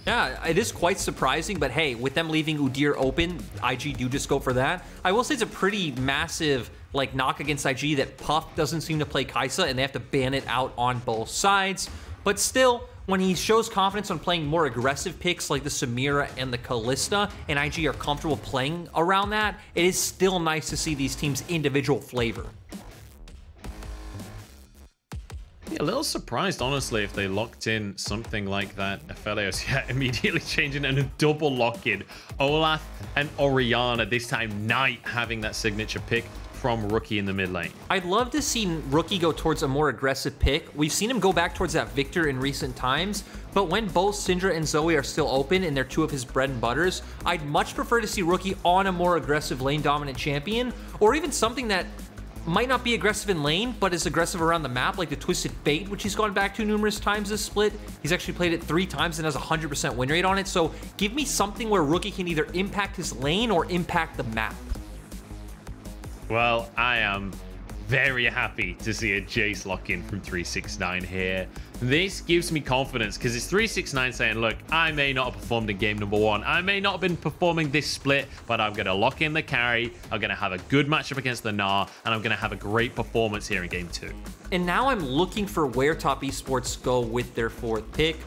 Yeah, it is quite surprising, but hey, with them leaving Udyr open, IG do just go for that. I will say it's a pretty massive like knock against IG that Puff doesn't seem to play Karsa, and they have to ban it out on both sides. But still, when he shows confidence on playing more aggressive picks like the Samira and the Kalista, and IG are comfortable playing around that, it is still nice to see these teams' individual flavor. Yeah, a little surprised, honestly, if they locked in something like that. Aphelios, yeah, immediately changing and a double lock-in. Olaf and Orianna, this time Knight having that signature pick from Rookie in the mid lane. I'd love to see Rookie go towards a more aggressive pick. We've seen him go back towards that Victor in recent times, but when both Syndra and Zoe are still open and they're two of his bread and butters, I'd much prefer to see Rookie on a more aggressive lane dominant champion, or even something that might not be aggressive in lane, but is aggressive around the map, like the Twisted Fate, which he's gone back to numerous times this split. He's actually played it 3 times and has a 100% win rate on it, so give me something where Rookie can either impact his lane or impact the map. Well, I am very happy to see a Jayce lock-in from 369 here. This gives me confidence because it's 369 saying, look, I may not have performed in game number 1. I may not have been performing this split, but I'm going to lock in the carry. I'm going to have a good matchup against the Gnar, and I'm going to have a great performance here in game 2. And now I'm looking for where Top Esports go with their 4th pick.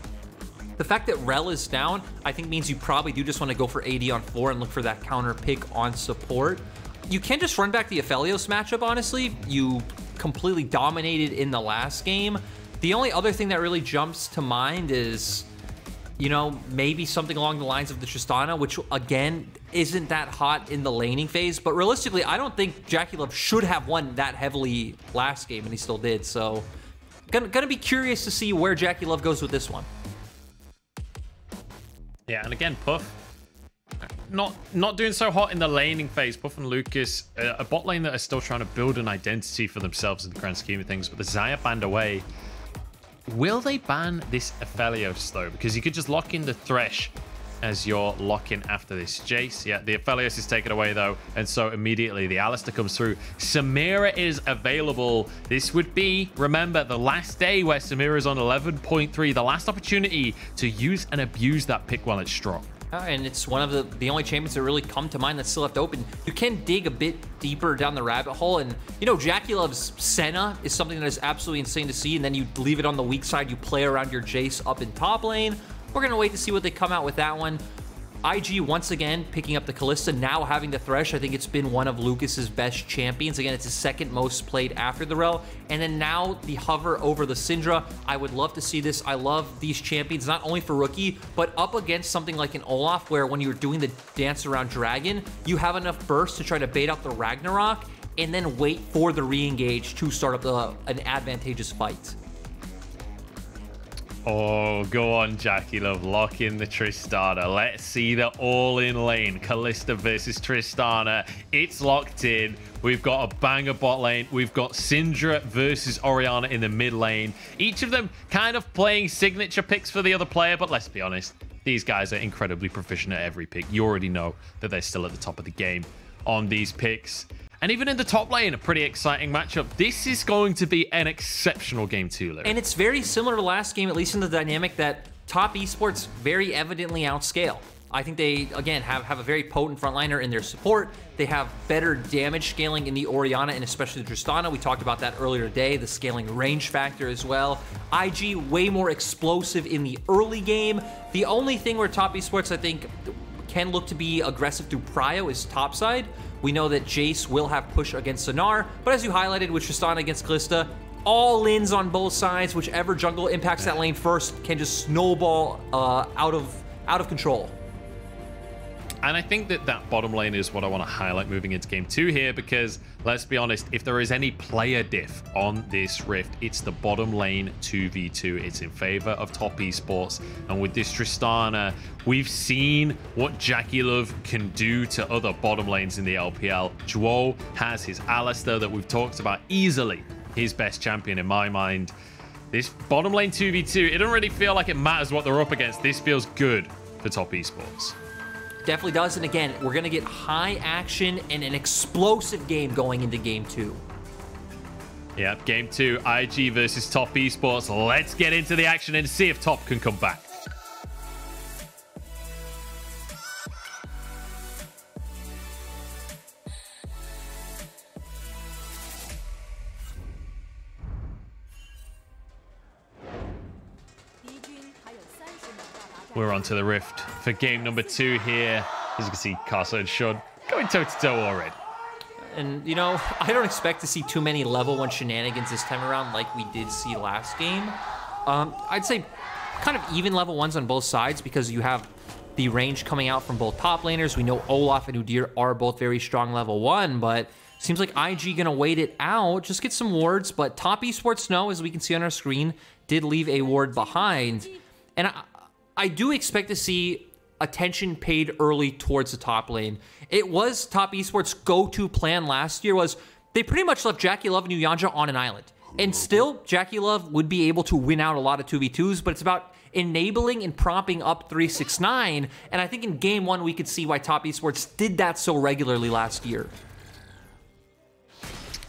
The fact that Rel is down, I think means you probably do just want to go for AD on 4 and look for that counter pick on support. You can just run back the Aphelios matchup, honestly. You completely dominated in the last game. The only other thing that really jumps to mind is, you know, maybe something along the lines of the Tristana, which, again, isn't that hot in the laning phase. But realistically, I don't think JackeyLove should have won that heavily last game, and he still did. So, gonna be curious to see where JackeyLove goes with this one. Yeah, and again, Puff. Not doing so hot in the laning phase. Puff and Lucas, a bot lane that are still trying to build an identity for themselves in the grand scheme of things, but the Xayah banned away. Will they ban this Aphelios, though? Because you could just lock in the Thresh as your lock-in after this. Jayce, yeah, the Aphelios is taken away, though, and so immediately the Alistar comes through. Samira is available. This would be, remember, the last day where Samira is on 11.3, the last opportunity to use and abuse that pick while it's strong. And it's one of the only champions that really come to mind that's still left open. You can dig a bit deeper down the rabbit hole, and you know, JackeyLove's Senna is something that is absolutely insane to see, and then you leave it on the weak side, you play around your Jayce up in top lane. We're gonna wait to see what they come out with that one. IG once again picking up the Kalista, now having the Thresh. I think it's been one of Lucas's best champions. Again, it's his 2nd most played after the Rel. And then now the hover over the Syndra. I would love to see this. I love these champions, not only for Rookie, but up against something like an Olaf, where when you're doing the dance around Dragon, you have enough burst to try to bait out the Ragnarok and then wait for the re-engage to start up an advantageous fight. Oh, go on, JackeyLove. Lock in the Tristana. Let's see the all-in lane. Kalista versus Tristana. It's locked in. We've got a banger bot lane. We've got Syndra versus Orianna in the mid lane. Each of them kind of playing signature picks for the other player, but let's be honest, these guys are incredibly proficient at every pick. You already know that they're still at the top of the game on these picks. And even in the top lane, a pretty exciting matchup. This is going to be an exceptional game 2, Larry. And it's very similar to last game, at least in the dynamic that Top Esports very evidently outscale. I think they, again, have a very potent frontliner in their support. They have better damage scaling in the Orianna and especially the Tristana. We talked about that earlier today, the scaling range factor as well. IG way more explosive in the early game. The only thing where Top Esports, I think, can look to be aggressive through prio is topside. We know that Jayce will have push against Gnar, but as you highlighted with Tristana against Kalista, all ins on both sides. Whichever jungle impacts that lane first can just snowball out of control. And I think that that bottom lane is what I want to highlight moving into game 2 here, because let's be honest, if there is any player diff on this Rift, it's the bottom lane 2v2. It's in favor of Top Esports. And with this Tristana, we've seen what JackeyLove can do to other bottom lanes in the LPL. Zhuo has his Alistar that we've talked about, easily his best champion in my mind. This bottom lane 2v2, it doesn't really feel like it matters what they're up against. This feels good for Top Esports. Definitely does, and again, we're going to get high action and an explosive game going into game 2. Yep, game 2, IG versus Top Esports. Let's get into the action and see if Top can come back. We're onto the Rift for game number 2 here. As you can see, Karsa and Shun going toe-to-toe already. And, you know, I don't expect to see too many level 1 shenanigans this time around like we did see last game. I'd say kind of even level 1s on both sides because you have the range coming out from both top laners. We know Olaf and Udyr are both very strong level 1, but seems like IG gonna wait it out, just get some wards. But top esports no, as we can see on our screen, did leave a ward behind. And I do expect to see attention paid early towards the top lane. It was top esports' go-to plan last year was they pretty much left JackeyLove and Uyanja on an island. And still, JackeyLove would be able to win out a lot of 2v2s, but it's about enabling and propping up 369. And I think in game 1, we could see why top esports did that so regularly last year.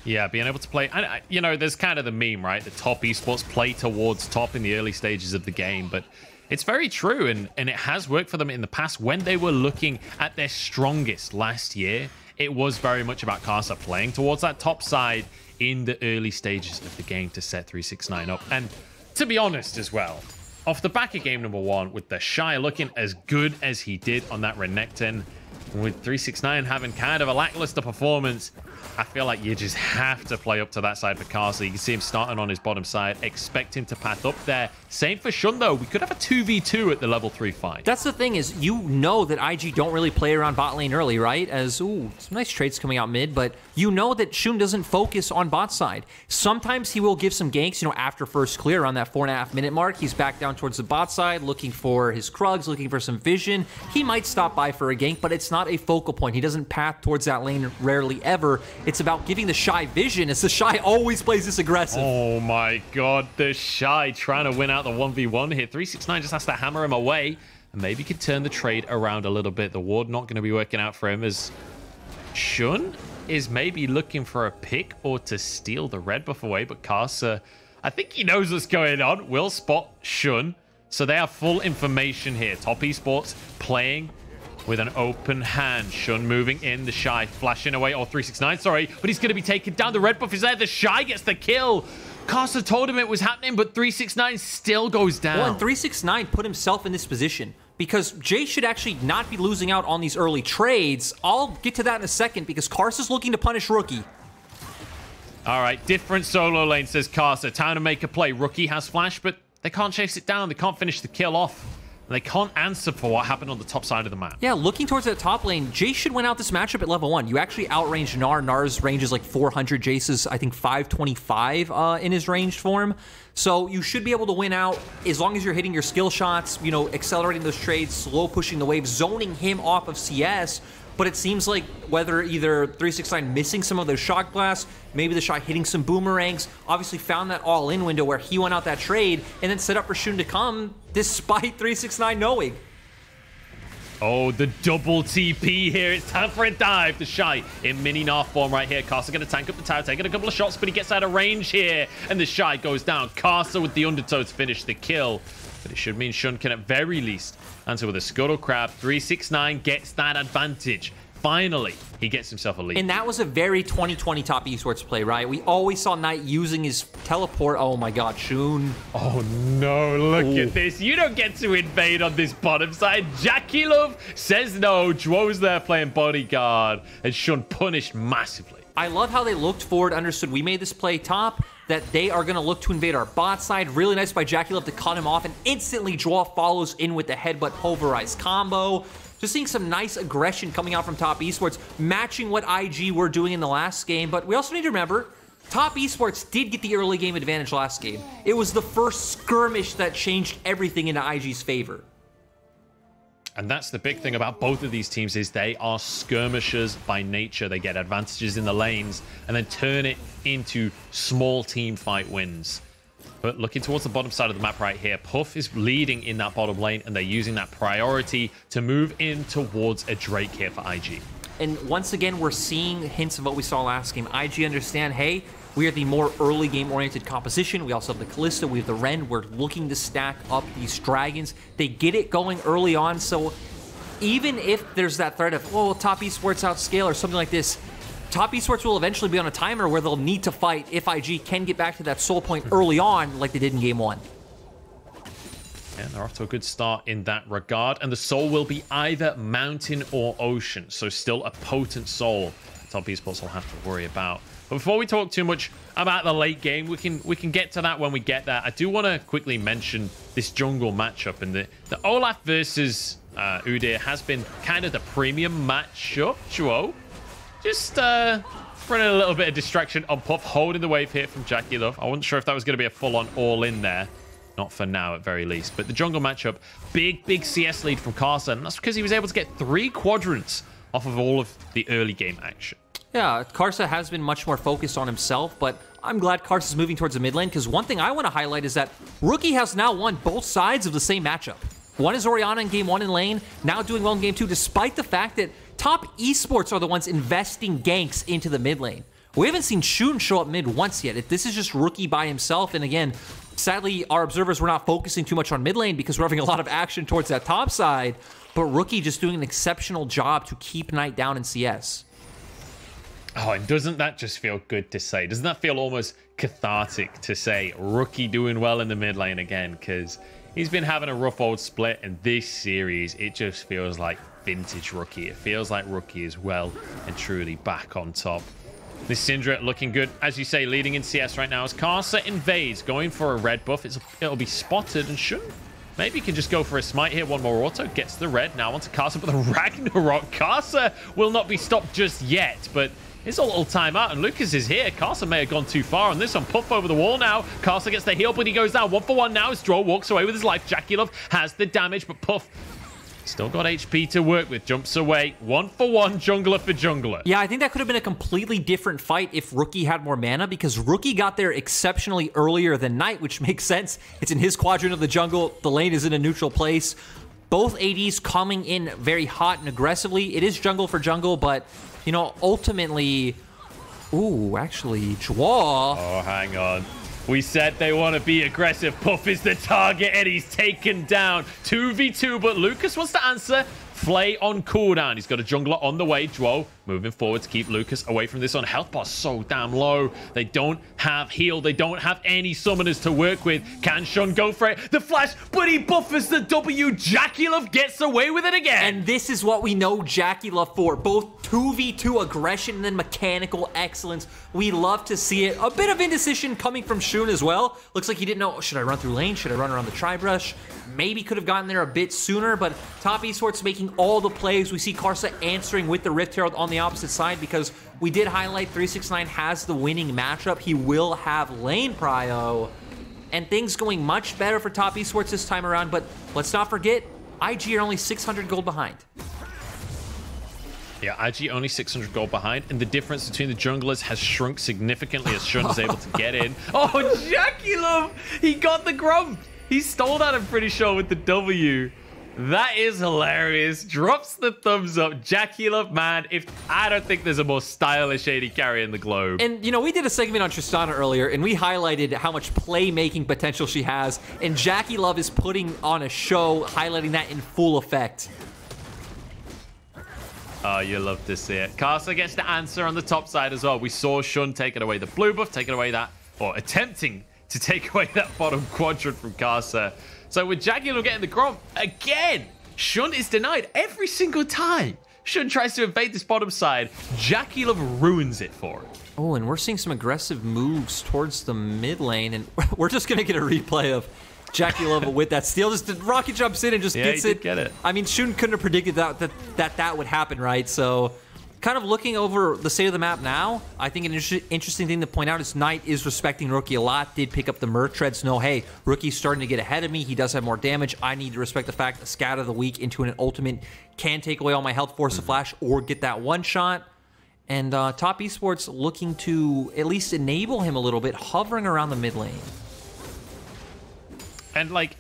Yeah, being able to play, and you know, there's kind of the meme, right? The top esports play towards top in the early stages of the game, but it's very true, and it has worked for them in the past when they were looking at their strongest last year. It was very much about Karsa playing towards that top side in the early stages of the game to set 369 up. And to be honest as well, off the back of game number 1, with TheShy looking as good as he did on that Renekton, with 369 having kind of a lackluster performance, I feel like you just have to play up to that side for Karsa. You can see him starting on his bottom side. Expect him to path up there. Same for Shun, though. We could have a 2v2 at the level 3 fight. That's the thing is, you know that IG don't really play around bot lane early, right? As, ooh, some nice trades coming out mid, but you know that Shun doesn't focus on bot side. Sometimes he will give some ganks, you know, after first clear around that 4.5-minute mark. He's back down towards the bot side, looking for his Krugs, looking for some vision. He might stop by for a gank, but it's not a focal point. He doesn't path towards that lane rarely ever. It's about giving TheShy vision, as TheShy always plays this aggressive. Oh my god, TheShy trying to win out the 1v1 here. 369 just has to hammer him away, and maybe could turn the trade around a little bit. The ward not going to be working out for him, as Shun is maybe looking for a pick or to steal the red buff away, but Karsa, I think he knows what's going on, will spot Shun. So they have full information here. Top esports playing with an open hand. Shun moving in. TheShy flashing away. Oh, 369, sorry. But he's going to be taken down. The red buff is there. TheShy gets the kill. Karsa told him it was happening, but 369 still goes down. Well, and 369 put himself in this position because Jayce should actually not be losing out on these early trades. I'll get to that in a second because Karsa's looking to punish Rookie. All right, different solo lane, says Karsa. Time to make a play. Rookie has flash, but they can't chase it down. They can't finish the kill off. They can't answer for what happened on the top side of the map. Yeah, looking towards that top lane, Jayce should win out this matchup at level 1. You actually outranged Gnar. Gnar's range is like 400. Jayce's, I think, 525 in his ranged form. So you should be able to win out as long as you're hitting your skill shots, you know, accelerating those trades, slow pushing the wave, zoning him off of CS. But it seems like whether either 369 missing some of those shock blasts, maybe TheShy hitting some boomerangs, obviously found that all-in window where he went out that trade and then set up for Shun to come despite 369 knowing. Oh, the double TP here. It's time for a dive. TheShy in mini Gnar form right here. Karsa going to tank up the tower, taking a couple of shots, but he gets out of range here. And TheShy goes down. Karsa with the undertow to finish the kill. But it should mean Shun can at very least answer with a Scuttle Crab. 369 gets that advantage. Finally, he gets himself a lead. And that was a very 2020 top esports play, right? We always saw Knight using his teleport. Oh my god, Shun. Oh no, look at this. You don't get to invade on this bottom side. JackeyLove says no. Zhuo's there playing bodyguard. And Shun punished massively. I love how they looked forward, understood we made this play top, that they are going to look to invade our bot side. Really nice by JackeyLove to cut him off, and instantly Zhuo follows in with the headbutt pulverized combo. Just seeing some nice aggression coming out from top esports, matching what IG were doing in the last game. But we also need to remember, top esports did get the early game advantage last game. It was the first skirmish that changed everything into IG's favor. And that's the big thing about both of these teams is they are skirmishers by nature. They get advantages in the lanes and then turn it into small team fight wins. But looking towards the bottom side of the map right here, Puff is leading in that bottom lane and they're using that priority to move in towards a Drake here for IG. And once again, we're seeing hints of what we saw last game. IG understand, hey, we are the more early game oriented composition. We also have the Kalista, we have the Ren. We're looking to stack up these dragons. They get it going early on, so even if there's that threat of, oh, top esports outscale or something like this, top esports will eventually be on a timer where they'll need to fight if IG can get back to that soul point early on like they did in game 1. Yeah, they're off to a good start in that regard. And the soul will be either mountain or ocean. So still a potent soul Top Esports will have to worry about. But before we talk too much about the late game, we can get to that when we get there. I do want to quickly mention this jungle matchup. And the Olaf versus Udyr has been kind of the premium matchup. Zhuo just running a little bit of distraction on Puff, holding the wave here from JackeyLove. I wasn't sure if that was going to be a full-on all-in there. Not for now, at very least. But the jungle matchup, big CS lead from karsa. And that's because he was able to get 3 quadrants off of all of the early game action. Yeah, karsa has been much more focused on himself, but I'm glad karsa's moving towards the mid lane, because one thing I want to highlight is that Rookie has now won both sides of the same matchup. One is Orianna in game 1 in lane, now doing well in game 2, despite the fact that Top Esports are the ones investing ganks into the mid lane. We haven't seen Shun show up mid once yet. This is just Rookie by himself, and again, sadly, our observers were not focusing too much on mid lane because we're having a lot of action towards that top side, but Rookie just doing an exceptional job to keep Knight down in CS. Oh, and doesn't that just feel good to say? Doesn't that feel almost cathartic to say Rookie doing well in the mid lane again? Because he's been having a rough old split, and this series, it just feels like vintage Rookie. It feels like Rookie is well and truly back on top. This Syndra looking good, as you say, leading in CS right now as karsa invades, going for a red buff. It'll be spotted, and Shun maybe can just go for a smite here. One more auto, gets the red. Now onto karsa, but the Ragnarok. Karsa will not be stopped just yet, but it's a little timeout, and Lucas is here. Karsa may have gone too far on this one. Puff over the wall now. Karsa gets the heal, but he goes down 1-for-1 now as Zhuo walks away with his life. JackeyLove has the damage, but Puff still got HP to work with. Jumps away. 1-for-1 jungler for jungler. Yeah, I think that could have been a completely different fight if Rookie had more mana, because Rookie got there exceptionally earlier than Knight, which makes sense. It's in his quadrant of the jungle. The lane is in a neutral place. Both ADs coming in very hot and aggressively. It is jungle for jungle, but, you know, ultimately... Ooh, actually, Zhuo... Oh, hang on. We said they want to be aggressive. Puff is the target, and he's taken down. 2v2, but Lucas wants to answer. Flay on cooldown. He's got a jungler on the way. Zhuo moving forward to keep Lucas away from this one. Health bar so damn low. They don't have heal. They don't have any summoners to work with. Can Shun go for it? The flash, but he buffers the W. JackeyLove gets away with it again. And this is what we know JackeyLove for. Both 2v2 aggression and then mechanical excellence. We love to see it. A bit of indecision coming from Shun as well. Looks like he didn't know, should I run through lane? Should I run around the tri-brush? Maybe could have gotten there a bit sooner, but Top Esports making all the plays. We see karsa answering with the Rift Herald on the opposite side, because we did highlight 369 has the winning matchup. He will have lane prio, and things going much better for Top Esports this time around. But let's not forget, IG are only 600 gold behind. Yeah, IG only 600 gold behind, and the difference between the junglers has shrunk significantly as Shun is able to get in. Oh, JackeyLove! He got the grump! He stole that, I'm pretty sure, with the W. That is hilarious. Drops the thumbs up. JackeyLove, man, I don't think there's a more stylish AD carry in the globe. And, you know, we did a segment on Tristana earlier, and we highlighted how much playmaking potential she has, and JackeyLove is putting on a show, highlighting that in full effect. Oh, you love to see it. karsa gets the answer on the top side as well. We saw Shun taking away the blue buff, taking away that, or attempting to take away that bottom quadrant from karsa. So with JackeyLove getting the gromp again, Shun is denied every single time. Shun tries to invade this bottom side. JackeyLove ruins it for him. Oh, and we're seeing some aggressive moves towards the mid lane, and we're just going to get a replay of JackeyLove with that steal. Just Rocket jumps in and just gets it. Get it. I mean, Shun couldn't have predicted that would happen, right? So kind of looking over the state of the map now, I think an interesting thing to point out is Knight is respecting Rookie a lot. Did pick up the Merc Treads. No, hey, Rookie's starting to get ahead of me. He does have more damage. I need to respect the fact that Scat of the Week into an ultimate can take away all my health, force a flash, or get that one shot. And Top Esports looking to at least enable him a little bit, hovering around the mid lane. And like,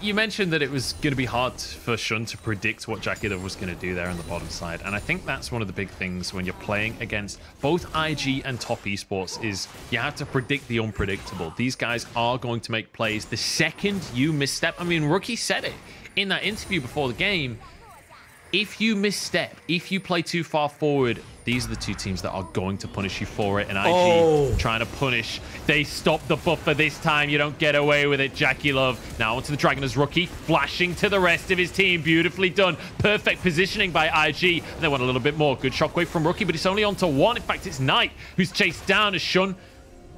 you mentioned that it was going to be hard for Shun to predict what JackeyLove was going to do there on the bottom side. And I think that's one of the big things when you're playing against both IG and Top Esports is you have to predict the unpredictable. These guys are going to make plays the second you misstep. I mean, Rookie said it in that interview before the game. if you misstep, if you play too far forward, these are the two teams that are going to punish you for it. And IG trying to punish. They stop the buffer this time. You don't get away with it. JackeyLove now onto the Dragon as Rookie, flashing to the rest of his team. Beautifully done. Perfect positioning by IG. And they want a little bit more. Good shockwave from Rookie, but it's only onto one. In fact, it's Knight who's chased down as Shun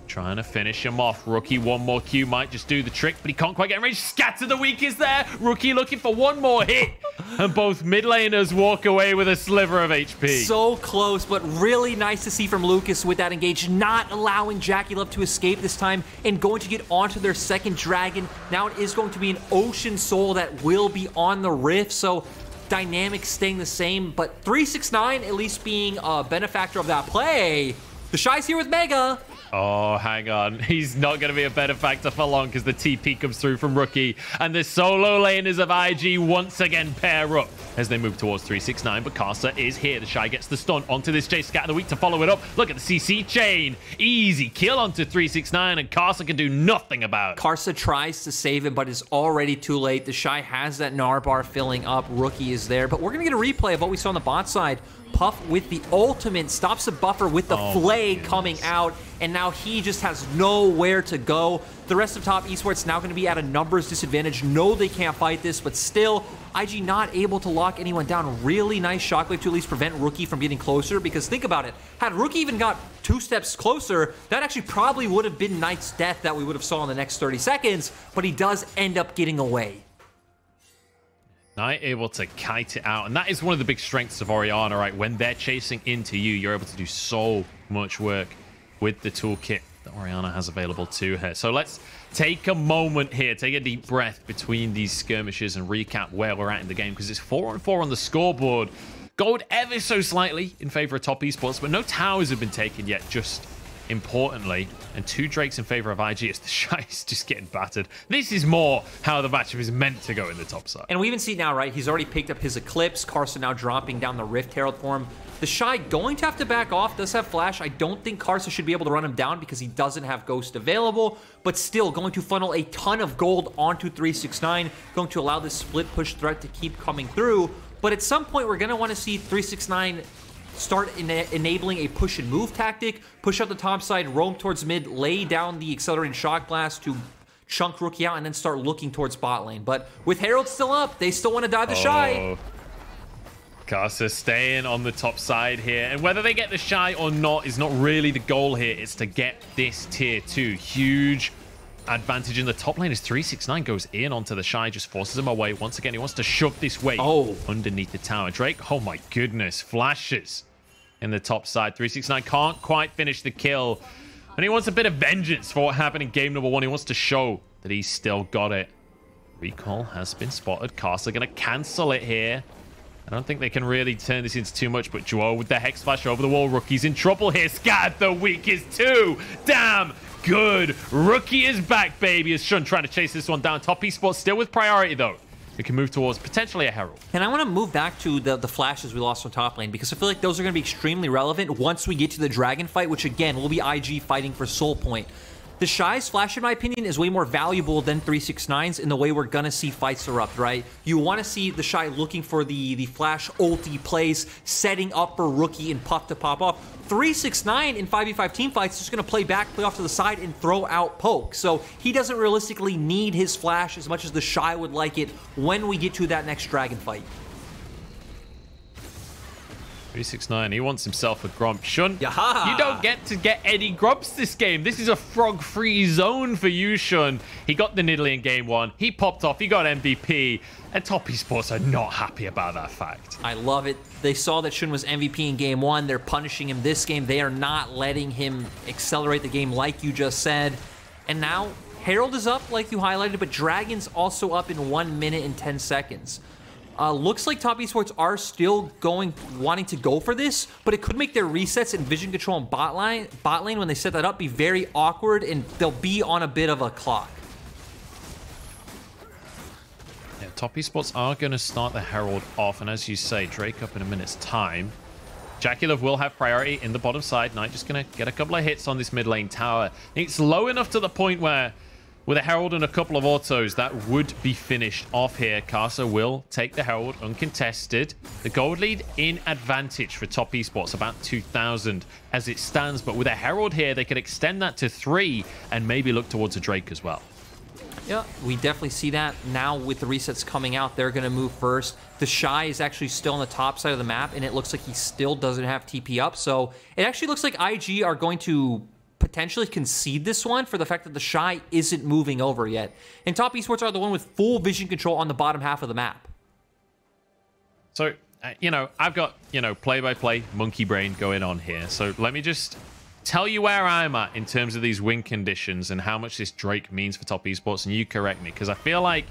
trying to finish him off. Rookie, one more Q might just do the trick, but he can't quite get in range. Scatter the weak is there. Rookie looking for one more hit. And both mid laners walk away with a sliver of HP. So close, but really nice to see from Lucas with that engage, not allowing JackeyLove to escape this time and going to get onto their second dragon. Now it is going to be an Ocean Soul that will be on the Rift, so dynamics staying the same, but 369 at least being a benefactor of that play. TheShy's here with Mega. Oh, hang on. He's not going to be a benefactor for long because the TP comes through from Rookie. And the solo laners of IG once again pair up as they move towards 369. But Karsa is here. TheShy gets the stun onto this Jayce. Scatter the weak to follow it up. Look at the CC chain. Easy kill onto 369, and Karsa can do nothing about it. Karsa tries to save him, but is already too late. TheShy has that Gnar bar filling up. Rookie is there. But we're going to get a replay of what we saw on the bot side. Puff with the ultimate stops the buffer with the flay coming out, and now he just has nowhere to go. The rest of top esports now going to be at a numbers disadvantage. No, they can't fight this, but still, IG not able to lock anyone down. Really nice shockwave to at least prevent Rookie from getting closer, because think about it, had Rookie even got 2 steps closer, that actually probably would have been Knight's death that we would have saw in the next 30 seconds, but he does end up getting away. Knight able to kite it out, and that is one of the big strengths of Orianna, right? When they're chasing into you, you're able to do so much work with the toolkit that Orianna has available to her. So let's take a moment here, take a deep breath between these skirmishes and recap where we're at in the game, because it's 4-4 on the scoreboard. Gold ever so slightly in favor of top esports, but no towers have been taken yet, just importantly, and 2 Drakes in favor of IG as TheShy is just getting battered. This is more how the matchup is meant to go in the top side. And we even see now, right, he's already picked up his Eclipse. Karsa now dropping down the Rift Herald for him. TheShy going to have to back off, does have Flash. I don't think Karsa should be able to run him down because he doesn't have Ghost available, but still going to funnel a ton of gold onto 369, going to allow this split push threat to keep coming through. But at some point, we're going to want to see 369 start enabling a push and move tactic, push out the top side, roam towards mid, lay down the accelerated shock blast to chunk Rookie out, and then start looking towards bot lane. But with Herald still up, they still want to dive TheShy. Karsa staying on the top side here, and whether they get TheShy or not is not really the goal here. It's to get this tier 2. Huge advantage in the top lane as 369 goes in onto TheShy, just forces him away. Once again, he wants to shove this weight underneath the tower. Drake, oh my goodness, flashes in the top side. 369 can't quite finish the kill, and he wants a bit of vengeance for what happened in game number 1. He wants to show that he's still got it. Recall has been spotted. Karsa gonna cancel it here. I don't think they can really turn this into too much, but Zhuo with the Hex Flash over the wall. Rookie's in trouble here. Scattered the weakest 2. Damn good. Rookie is back, baby. As Shun trying to chase this one down. Top esports still with priority, though. We can move towards potentially a Herald. And I want to move back to the flashes we lost from top lane, because I feel like those are going to be extremely relevant once we get to the dragon fight, which again will be IG fighting for soul point. TheShy's flash, in my opinion, is way more valuable than 369's in the way we're gonna see fights erupt, right? You want to see TheShy looking for the flash ulti plays, setting up for Rookie and Puff to pop off. 369 in 5v5 team fights is just gonna play back, play off to the side, and throw out poke. So he doesn't realistically need his flash as much as TheShy would like it when we get to that next dragon fight. 369, he wants himself a Grump. Shun, Yaha! You don't get to get any Grumps this game. This is a frog-free zone for you, Shun. He got the Nidalee in game 1. He popped off. He got MVP. And top esports are not happy about that fact. I love it. They saw that Shun was MVP in game 1. They're punishing him this game. They are not letting him accelerate the game like you just said. And now, Herald is up, like you highlighted, but Dragon's also up in 1 minute and 10 seconds. Looks like top esports are still wanting to go for this, but it could make their resets and vision control on bot lane when they set that up be very awkward, and they'll be on a bit of a clock. Yeah, top esports are going to start the Herald off, and as you say, Drake up in a minute's time. JackeyLove will have priority in the bottom side. Knight just going to get a couple of hits on this mid lane tower. It's low enough to the point where With a Herald and a couple of autos, that would be finished off here. Karsa will take the Herald uncontested. The gold lead in advantage for Top Esports, about 2,000 as it stands. But with a Herald here, they could extend that to 3 and maybe look towards a Drake as well. Yeah, we definitely see that now with the resets coming out. They're going to move first. TheShy is actually still on the top side of the map, and it looks like he still doesn't have TP up. So it actually looks like IG are going to potentially concede this one for the fact that TheShy isn't moving over yet. And Top Esports are the one with full vision control on the bottom half of the map. So, you know, I've got, you know, play-by-play monkey brain going on here. So let me just tell you where I'm at in terms of these win conditions and how much this Drake means for Top Esports, and you correct me, because I feel like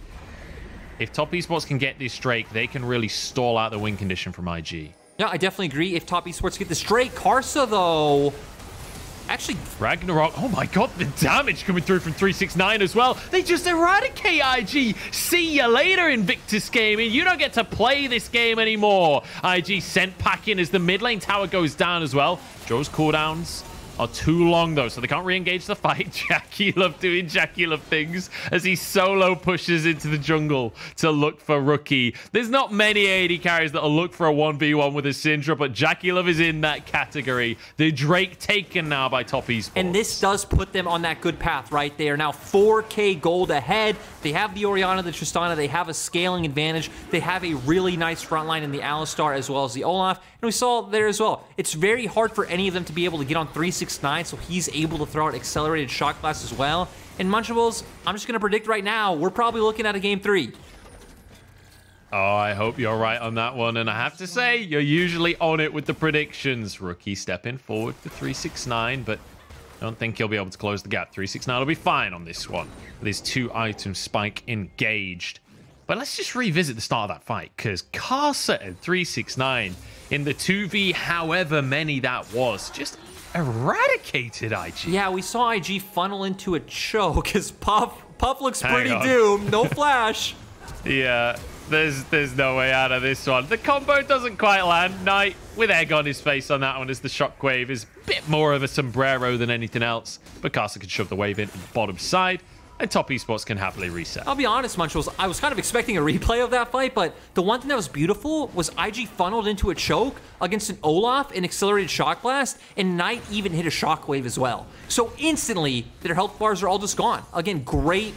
if Top Esports can get this Drake, they can really stall out the win condition from IG. Yeah, I definitely agree. If Top Esports get this Drake, Karsa, though, actually, Ragnarok, oh my god, the damage coming through from 369 as well. They just eradicate IG. See you later, Invictus Gaming. You don't get to play this game anymore. IG sent packing as the mid lane tower goes down as well. Joe's cooldowns are too long though, so they can't re-engage the fight. JackeyLove doing JackeyLove things as he solo pushes into the jungle to look for Rookie. There's not many AD carries that'll look for a 1v1 with a Syndra, but JackeyLove is in that category. The Drake taken now by Top Esports. And this does put them on that good path, right? They are now 4K gold ahead. They have the Orianna, the Tristana. They have a scaling advantage. They have a really nice front line in the Alistar as well as the Olaf. And we saw there as well. It's very hard for any of them to be able to get on 369, so he's able to throw out accelerated shot blast as well. And Munchables, I'm just going to predict right now, we're probably looking at a game 3. Oh, I hope you're right on that one. And I have to say, you're usually on it with the predictions. Rookie stepping forward for 369, but I don't think he'll be able to close the gap. 369 will be fine on this one with his 2-item spike engaged. But let's just revisit the start of that fight, because Karsa and 369 in the 2v, however many that was, just eradicated IG. Yeah, we saw IG funnel into a choke because Puff looks pretty doomed. No flash. Yeah, there's no way out of this one. The combo doesn't quite land. Knight with egg on his face on that one as the shockwave is a bit more of a sombrero than anything else. But Karsa can shove the wave in on the bottom side, and Top Esports can happily reset. I'll be honest, Munchables, I was kind of expecting a replay of that fight, but the one thing that was beautiful was IG funneled into a choke against an Olaf, an accelerated shock blast, and Knight even hit a shockwave as well. So instantly, their health bars are all just gone. Again, great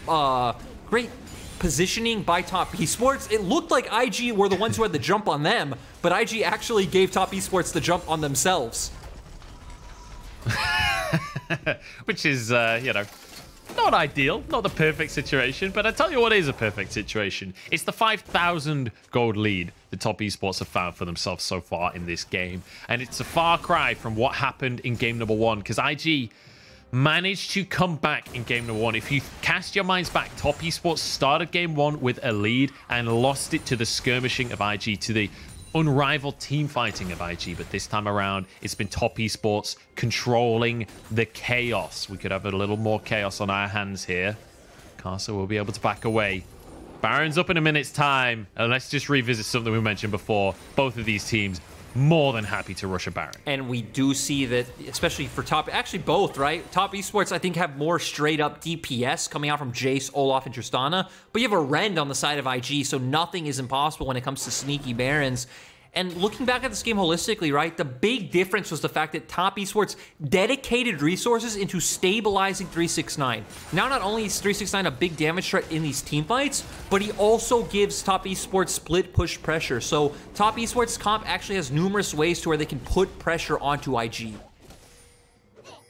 positioning by Top Esports. It looked like IG were the ones who had the jump on them, but IG actually gave Top Esports the jump on themselves. Which is, you know, not ideal, not the perfect situation, but I tell you what is a perfect situation. It's the 5,000 gold lead the Top Esports have found for themselves so far in this game. And it's a far cry from what happened in game number 1, because IG managed to come back in game number 1. If you cast your minds back, Top Esports started game 1 with a lead and lost it to the skirmishing of IG, to the unrivaled team fighting of IG, but this time around it's been Top Esports controlling the chaos. We could have a little more chaos on our hands here. Karsa will be able to back away. Baron's up in a minute's time, and let's just revisit something we mentioned before. Both of these teams more than happy to rush a Baron. And we do see that, especially for Top, actually both, right? Top Esports, I think, have more straight up DPS coming out from Jayce, Olaf, and Tristana, but you have a Rend on the side of IG, so nothing is impossible when it comes to sneaky Barons. And looking back at this game holistically, right, the big difference was the fact that Top Esports dedicated resources into stabilizing 369. Now, not only is 369 a big damage threat in these team fights, but he also gives Top Esports split push pressure. So Top Esports comp actually has numerous ways to where they can put pressure onto IG.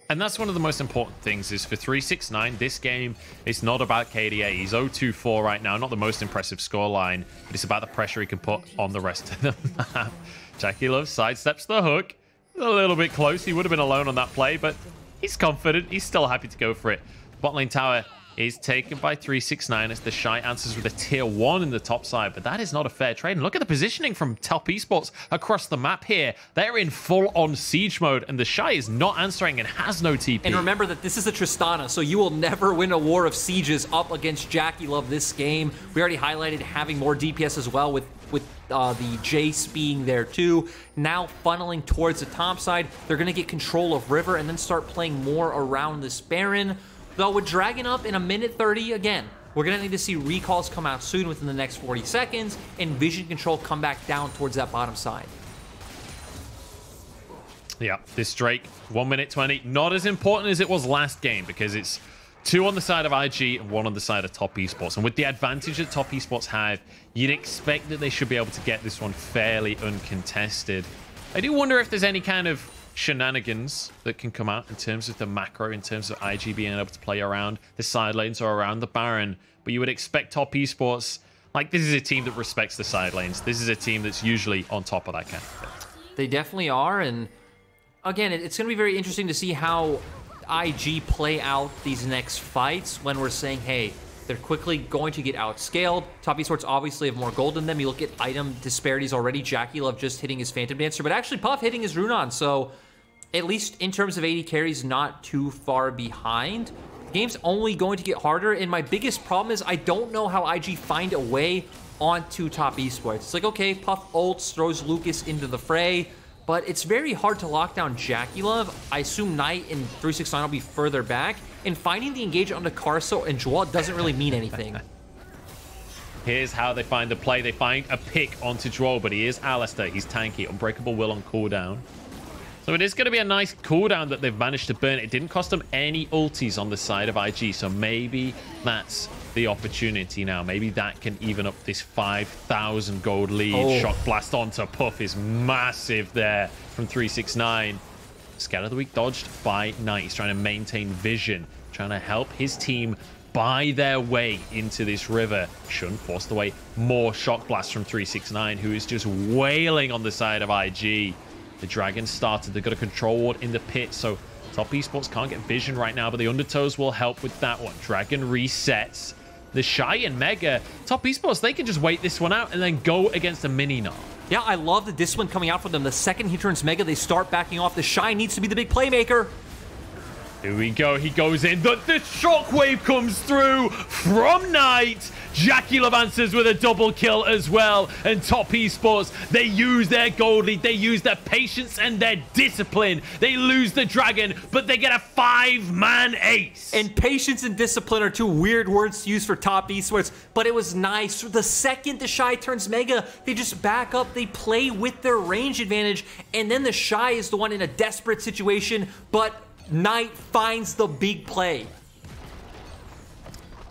And that's one of the most important things is for 369, this game, it's not about KDA. He's 0-2-4 right now, not the most impressive scoreline, but it's about the pressure he can put on the rest of the map. JackeyLove sidesteps the hook. A little bit close. He would have been alone on that play, but he's confident. He's still happy to go for it. Bot lane tower is taken by 369 as TheShy answers with a tier 1 in the top side, but that is not a fair trade. And look at the positioning from Top Esports across the map here. They're in full-on siege mode, and TheShy is not answering and has no TP. And remember that this is a Tristana, so you will never win a war of sieges up against JackeyLove this game. We already highlighted having more DPS as well with the Jayce being there too. Now funneling towards the top side, they're going to get control of River and then start playing more around this Baron. Though with Dragon up in a minute 30 again, we're going to need to see recalls come out soon within the next 40 seconds and vision control come back down towards that bottom side. Yeah, this Drake, 1 minute 20. Not as important as it was last game because it's 2 on the side of IG and 1 on the side of Top Esports. And with the advantage that Top Esports have, you'd expect that they should be able to get this one fairly uncontested. I do wonder if there's any kind of shenanigans that can come out in terms of the macro, in terms of IG being able to play around the side lanes or around the Baron. But you would expect Top Esports, like, this is a team that respects the side lanes. This is a team that's usually on top of that kind of thing. They definitely are, and again, it's going to be very interesting to see how IG play out these next fights when we're saying, hey, they're quickly going to get outscaled. Top Esports obviously have more gold than them. You look at item disparities already. JackeyLove just hitting his Phantom Dancer, but actually Puff hitting his Runon. So at least in terms of AD carries, not too far behind. The game's only going to get harder, and my biggest problem is I don't know how IG find a way onto Top Esports. It's like, okay, Puff ults, throws Lucas into the fray, but it's very hard to lock down JackeyLove. I assume Knight and 369 will be further back, and finding the engagement onto Karsa and Zhuo doesn't really mean anything. Here's how they find the play. They find a pick onto Zhuo, but he is Alistar. He's tanky. Unbreakable Will on cooldown. So it is going to be a nice cooldown that they've managed to burn. It didn't cost them any ultis on the side of IG, so maybe that's the opportunity now. Maybe that can even up this 5,000 gold lead. Oh. Shock Blast onto Puff is massive there from 369. Scatter of the Week dodged by Knight. He's trying to maintain vision, trying to help his team buy their way into this river. Shun forced away more Shock Blast from 369, who is just wailing on the side of IG. The Dragon started. They've got a control ward in the pit, so Top Esports can't get vision right now, but the Undertows will help with that one. Dragon resets. TheShy and Mega. Top Esports, they can just wait this one out and then go against a mini Gnar. Yeah, I love the discipline coming out for them. The second he turns Mega, they start backing off. TheShy needs to be the big playmaker. Here we go. He goes in. The shockwave comes through from Knight. JackeyLove answers with a double kill as well. And Top Esports, they use their gold lead. They use their patience and their discipline. They lose the Dragon, but they get a 5-man ace. And patience and discipline are 2 weird words to use for Top Esports, but it was nice. The second TheShy turns Mega, they just back up. They play with their range advantage. And then TheShy is the one in a desperate situation, but Knight finds the big play.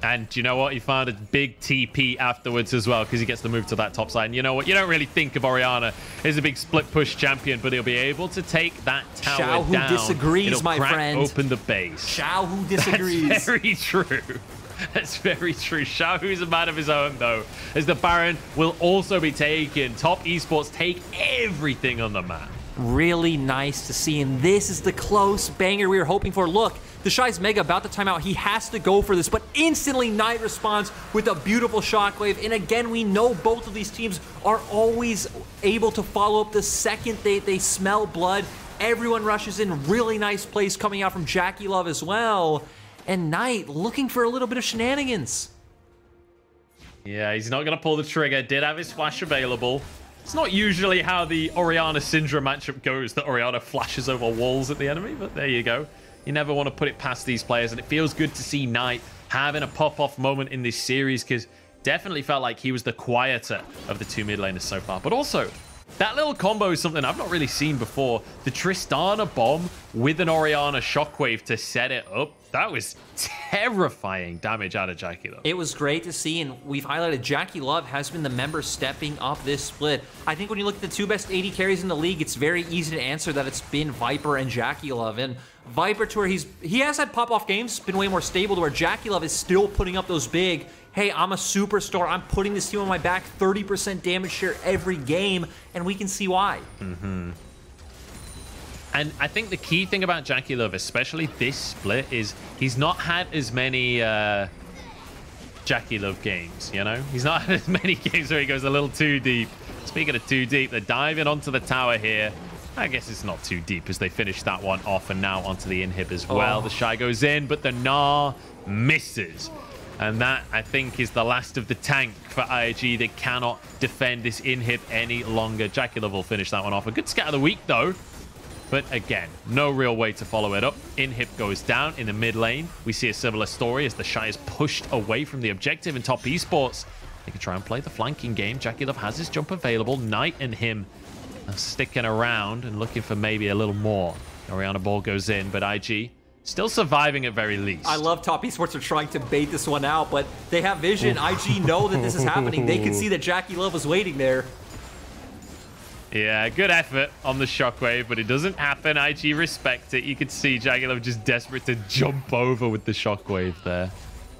And you know what? He found a big TP afterwards as well because he gets to move to that top side. And you know what? You don't really think of Orianna as a big split push champion, but he'll be able to take that tower Xiao who down. disagrees, It'll my crack friend. Open the base. Xiao who disagrees. That's very true. That's very true. Xiao, who's a man of his own, though, as the Baron will also be taken. Top Esports take everything on the map. Really nice to see, and this is the close banger we were hoping for. Look, TheShy's Mega about to time out. He has to go for this, but instantly Knight responds with a beautiful shockwave. And again, we know both of these teams are always able to follow up the second they smell blood. Everyone rushes in. Really nice plays coming out from JackeyLove as well. And Knight looking for a little bit of shenanigans. Yeah, he's not going to pull the trigger. Did have his flash available. It's not usually how the Orianna-Syndra matchup goes, that Orianna flashes over walls at the enemy, but there you go. You never want to put it past these players, and it feels good to see Knight having a pop-off moment in this series, because definitely felt like he was the quieter of the 2 mid laners so far. But also, that little combo is something I've not really seen before. The Tristana bomb with an Orianna shockwave to set it up. That was terrifying damage out of JackeyLove. It was great to see, and we've highlighted JackeyLove has been the member stepping up this split. I think when you look at the 2 best AD carries in the league, it's very easy to answer that it's been Viper and JackeyLove. And Viper, to where he has had pop-off games, been way more stable, to where JackeyLove is still putting up those big, hey, I'm a superstar, I'm putting this team on my back, 30% damage share every game, and we can see why. And I think the key thing about JackeyLove, especially this split, is he's not had as many JackeyLove games, you know? He's not had as many games where he goes a little too deep. Speaking of too deep, they're diving onto the tower here. I guess it's not too deep as they finish that one off, and now onto the inhib as well. TheShy goes in, but the Gnar misses. And that, I think, is the last of the tank for IG. They cannot defend this inhib any longer. JackeyLove will finish that one off. A good scat of the week, though. But again, no real way to follow it up. Inhib goes down in the mid lane. We see a similar story as TheShy is pushed away from the objective in top esports. They can try and play the flanking game. JackeyLove has his jump available. Knight and him are sticking around and looking for maybe a little more. Orianna ball goes in, but IG still surviving at very least. I love top esports are trying to bait this one out, but they have vision. IG know that this is happening. They can see that JackeyLove was waiting there. Yeah, good effort on the shockwave, but it doesn't happen. IG respect it. You can see JackeyLove just desperate to jump over with the shockwave there.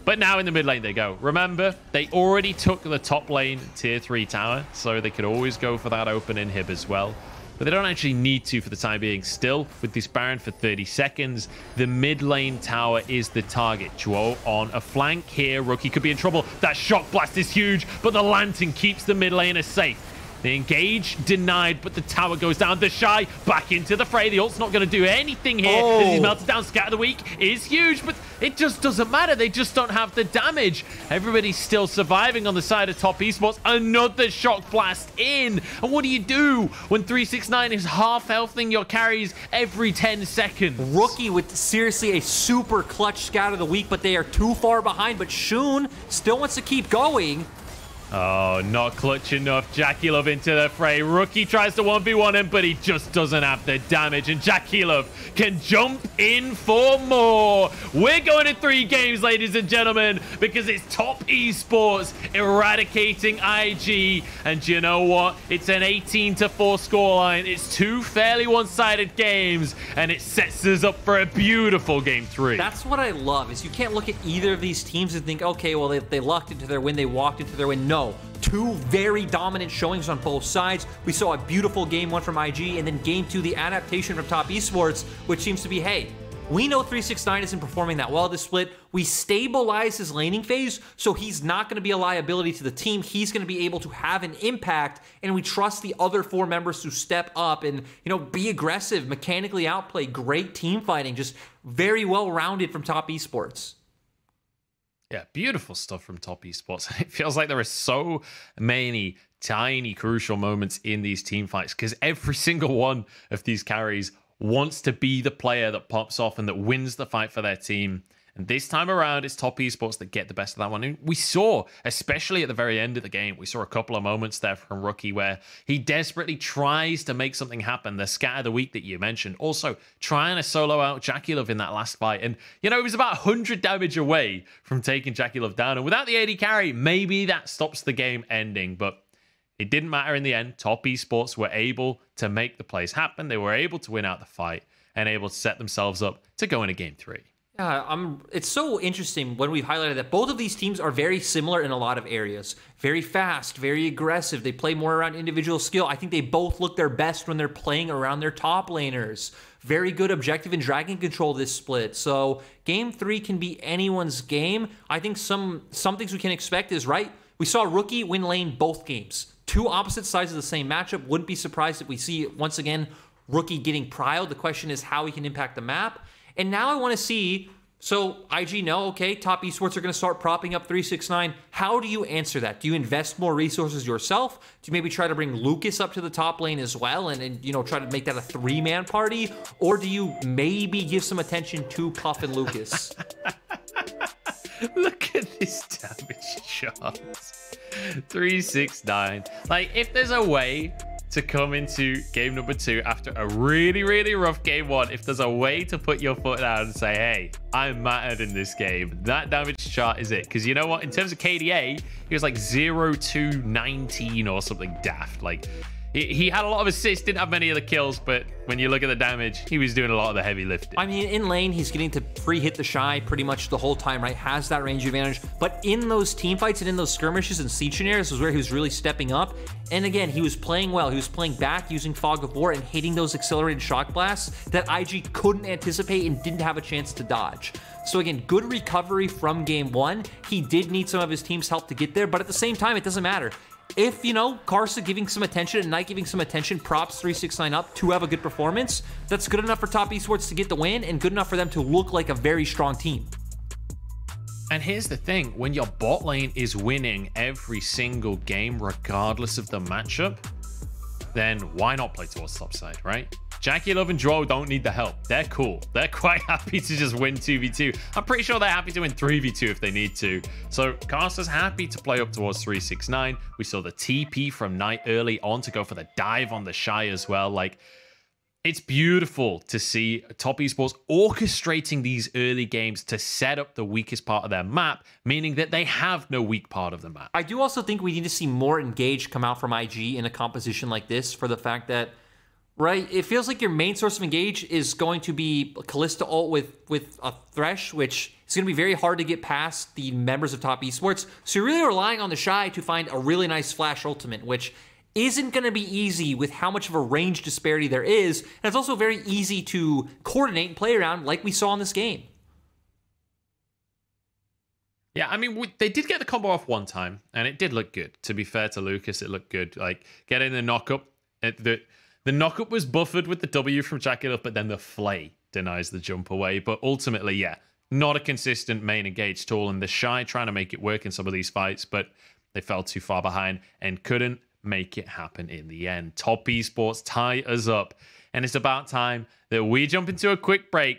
But now in the mid lane they go. Remember, they already took the top lane tier 3 tower, so they could always go for that open inhib as well. But they don't actually need to for the time being. Still, with this Baron for 30 seconds, the mid lane tower is the target. Zhuo on a flank here. Rookie could be in trouble. That shock blast is huge, but the lantern keeps the mid laner safe. The engage denied, but the tower goes down. TheShy back into the fray. The ult's not going to do anything here. As he's melted down. Scatter the weak is huge, but it just doesn't matter. They just don't have the damage. Everybody's still surviving on the side of top esports. Another shock blast in. And what do you do when 369 is half healthing your carries every 10 seconds? Rookie with seriously a super clutch scatter the weak, but they are too far behind. But Shun still wants to keep going. Oh, not clutch enough. JackeyLove into the fray. Rookie tries to 1v1 him, but he just doesn't have the damage. And JackeyLove can jump in for more. We're going to 3 games, ladies and gentlemen, because it's top esports eradicating IG. And you know what? It's an 18-4 scoreline. It's 2 fairly one-sided games, and it sets us up for a beautiful game 3. That's what I love, is you can't look at either of these teams and think, okay, well, they lucked into their win, they walked into their win. No, 2 very dominant showings on both sides. We saw a beautiful game 1 from IG, and then game 2, the adaptation from top esports, which seems to be, hey, we know 369 isn't performing that well this split. We stabilize his laning phase, so he's not going to be a liability to the team. He's going to be able to have an impact, and we trust the other 4 members to step up and, you know, be aggressive, mechanically outplay, great team fighting, just very well-rounded from top esports. Yeah, beautiful stuff from top esports. It feels like there are so many tiny crucial moments in these team fights because every single one of these carries wants to be the player that pops off and that wins the fight for their team. And this time around, it's top esports that get the best of that one. And we saw, especially at the very end of the game, we saw a couple of moments there from Rookie where he desperately tries to make something happen. The scatter of the week that you mentioned. Also, trying to solo out JackeyLove in that last fight. And, you know, it was about 100 damage away from taking JackeyLove down. And without the AD carry, maybe that stops the game ending. But it didn't matter in the end. Top esports were able to make the plays happen. They were able to win out the fight and able to set themselves up to go into game 3. Yeah, it's so interesting when we've highlighted that both of these teams are very similar in a lot of areas. Very fast, very aggressive. They play more around individual skill. I think they both look their best when they're playing around their top laners. Very good objective and dragon control this split. So game 3 can be anyone's game. I think some things we can expect is, right, we saw Rookie win lane both games. 2 opposite sides of the same matchup. Wouldn't be surprised if we see, once again, Rookie getting priled. The question is how he can impact the map. And now I want to see, so IG know, okay, top esports are going to start propping up 369. How do you answer that? Do you invest more resources yourself? Do you maybe try to bring Lucas up to the top lane as well and you know, try to make that a 3-man party? Or do you maybe give some attention to Puff and Lucas? Look at this damage shot. 369. Like, if there's a way to come into game number 2 after a really, really rough game 1, if there's a way to put your foot down and say, hey, I'm mattered in this game, that damage chart is it. Because you know what? In terms of KDA, he was like 0-2-19 or something daft. Like, he had a lot of assists, didn't have many of the kills, but when you look at the damage, he was doing a lot of the heavy lifting. I mean, in lane, he's getting to free hit TheShy pretty much the whole time, right? Has that range advantage. But in those team fights and in those skirmishes and siege scenarios was where he was really stepping up. And again, he was playing well. He was playing back using Fog of War and hitting those accelerated shock blasts that IG couldn't anticipate and didn't have a chance to dodge. So again, good recovery from game 1. He did need some of his team's help to get there, but at the same time, it doesn't matter. If, you know, Karsa giving some attention and Knight giving some attention props 369 up to have a good performance, that's good enough for top esports to get the win and good enough for them to look like a very strong team. And here's the thing, when your bot lane is winning every single game, regardless of the matchup, then why not play towards top side, right? JackeyLove and Zhuo don't need the help. They're cool. They're quite happy to just win 2v2. I'm pretty sure they're happy to win 3v2 if they need to. So karsa's happy to play up towards 369. We saw the TP from Knight early on to go for the dive on TheShy as well. Like, it's beautiful to see Top Esports orchestrating these early games to set up the weakest part of their map, meaning that they have no weak part of the map. I do also think we need to see more engage come out from IG in a composition like this, for the fact that, right, it feels like your main source of engage is going to be Kalista ult with a Thresh, which is going to be very hard to get past the members of Top Esports. So you're really relying on TheShy to find a really nice flash ultimate, which isn't going to be easy with how much of a range disparity there is. And it's also very easy to coordinate and play around like we saw in this game. Yeah, I mean, they did get the combo off one time, and it did look good. To be fair to Lucas, it looked good. Like, getting the knockup. The knockup was buffered with the W from JackeyLove, but then the Flay denies the jump away. But ultimately, yeah, not a consistent main engage tool. And TheShy trying to make it work in some of these fights, but they fell too far behind and couldn't make it happen in the end. Top Esports tie us up, and it's about time that we jump into a quick break